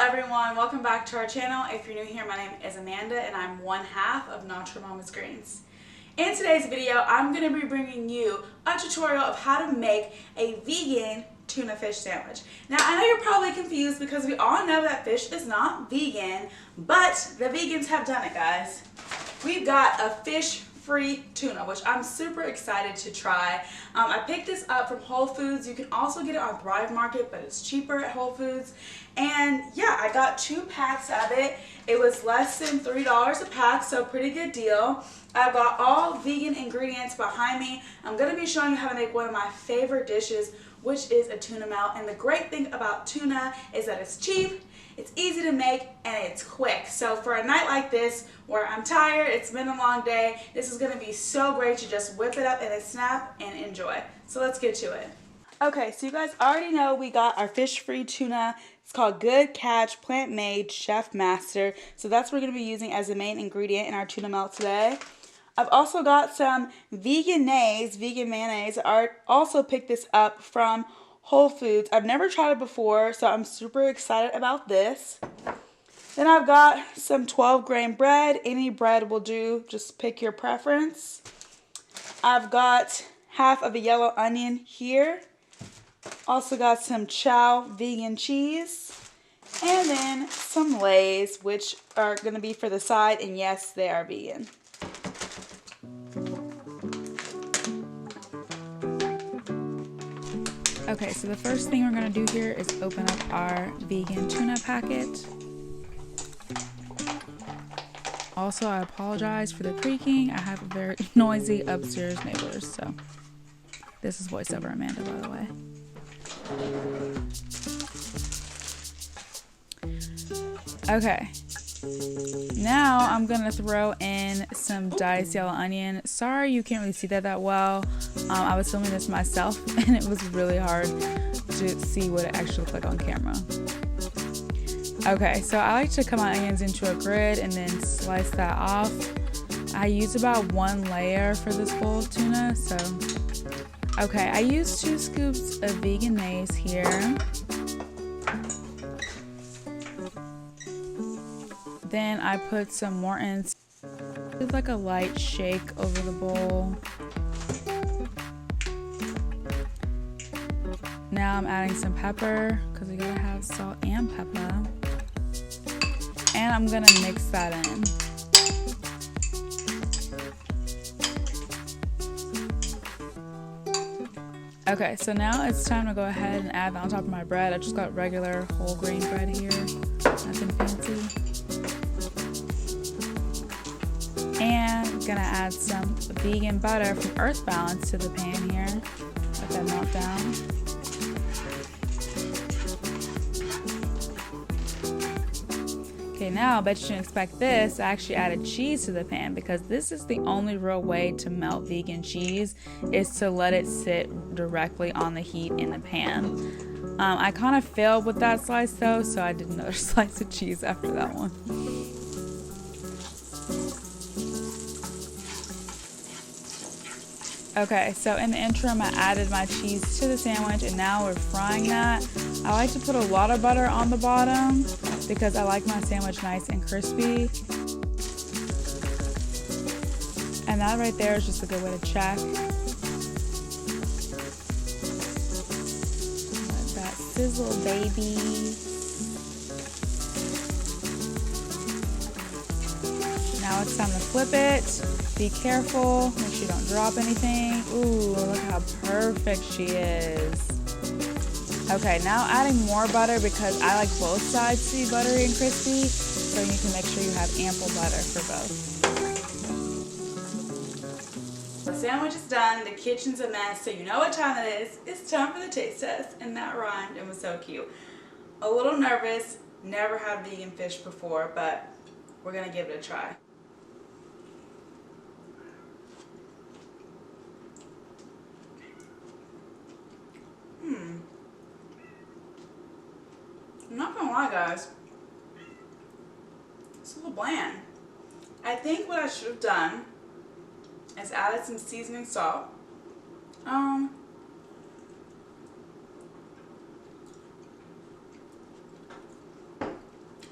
everyone, welcome back to our channel. If you're new here, my name is Amanda and I'm one half of Natural Mama's Greens. In today's video, I'm going to be bringing you a tutorial of how to make a vegan tuna fish sandwich. Now I know you're probably confused because we all know that fish is not vegan, but the vegans have done it, guys. We've got a fish-free tuna, which I'm super excited to try. I picked this up from Whole Foods. You can also get it on Thrive Market, but it's cheaper at Whole Foods. And yeah, I got 2 packs of it. It was less than $3 a pack, so pretty good deal. I've got all vegan ingredients behind me. I'm going to be showing you how to make one of my favorite dishes, which is a tuna melt. And the great thing about tuna is that it's cheap, it's easy to make, and it's quick. So for a night like this, where I'm tired, it's been a long day, this is going to be so great to just whip it up in a snap and enjoy. So let's get to it. Okay, so you guys already know we got our fish-free tuna. It's called Good Catch Plant-Made Chef Master. So that's what we're going to be using as the main ingredient in our tuna melt today. I've also got some vegan mayonnaise. I also picked this up from Whole Foods. I've never tried it before, so I'm super excited about this. Then I've got some 12-grain bread. Any bread will do, just pick your preference. I've got half of a yellow onion here. Also got some Chow vegan cheese. And then some Lay's, which are going to be for the side, and yes, they are vegan. Okay, so the first thing we're going to do here is open up our vegan tuna packet. Also, I apologize for the creaking. I have a very noisy upstairs neighbors, so this is voiceover Amanda, by the way. Okay, now I'm gonna throw in some diced yellow onion. Sorry you can't really see that well. I was filming this myself and it was really hard to see what it actually looked like on camera. Okay, so I like to cut my onions into a grid and then slice that off. I use about 1 layer for this bowl of tuna, so. Okay, I used 2 scoops of vegan maize here. Then I put some Morton's, just like a light shake over the bowl. Now I'm adding some pepper, because we gotta have salt and pepper. And I'm gonna mix that in. Okay, so now it's time to go ahead and add that on top of my bread. I just got regular whole grain bread here, nothing fancy. And gonna add some vegan butter from Earth Balance to the pan here. Let that melt down. Okay, now I bet you didn't expect this. I actually added cheese to the pan because this is the only real way to melt vegan cheese, is to let it sit directly on the heat in the pan. I kind of failed with that slice though, so I did another slice of cheese after that one. Okay, so in the interim I added my cheese to the sandwich and now we're frying that. I like to put a lot of butter on the bottom because I like my sandwich nice and crispy. And that right there is just a good way to check. Let that sizzle, baby. Now it's time to flip it. Be careful, make sure you don't drop anything. Ooh, look how perfect she is. Okay, now adding more butter because I like both sides to be buttery and crispy, so you can make sure you have ample butter for both. The sandwich is done, the kitchen's a mess, so you know what time it is. It's time for the taste test, and that rhymed and was so cute. A little nervous, never had vegan fish before, but we're gonna give it a try. I'm not gonna lie, guys, it's a little bland. I think what I should have done is added some seasoning salt.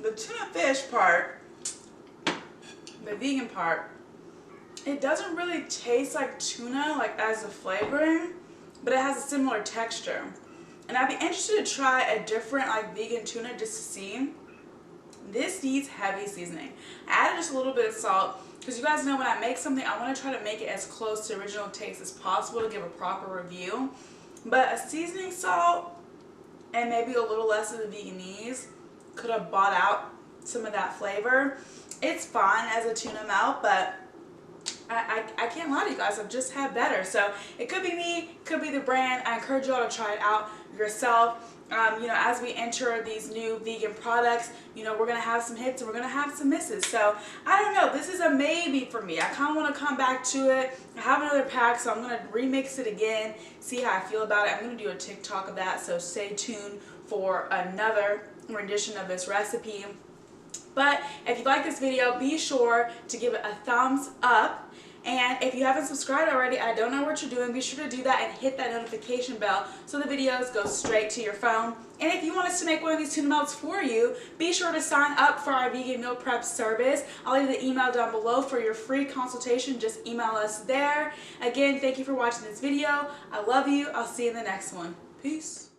the tuna fish part, the vegan part, it doesn't really taste like tuna, like as a flavoring, but it has a similar texture. And I'd be interested to try a different like vegan tuna just to see. This needs heavy seasoning. I added just a little bit of salt because you guys know when I make something, I want to try to make it as close to original taste as possible to give a proper review. But a seasoning salt and maybe a little less of the veganese could have bought out some of that flavor. It's fine as a tuna melt, but I can't lie to you guys, I've just had better. So it could be me, could be the brand. I encourage you all to try it out yourself. You know, as we enter these new vegan products, you know, we're going to have some hits and we're going to have some misses. So I don't know, this is a maybe for me. I kind of want to come back to it. I have another pack, so I'm going to remix it again, see how I feel about it. I'm going to do a TikTok of that, so stay tuned for another rendition of this recipe. But if you like this video, be sure to give it a thumbs up. And if you haven't subscribed already, I don't know what you're doing, be sure to do that and hit that notification bell so the videos go straight to your phone. And if you want us to make one of these tuna melts for you, be sure to sign up for our vegan meal prep service. I'll leave the email down below for your free consultation. Just email us there. Again, thank you for watching this video. I love you. I'll see you in the next one. Peace.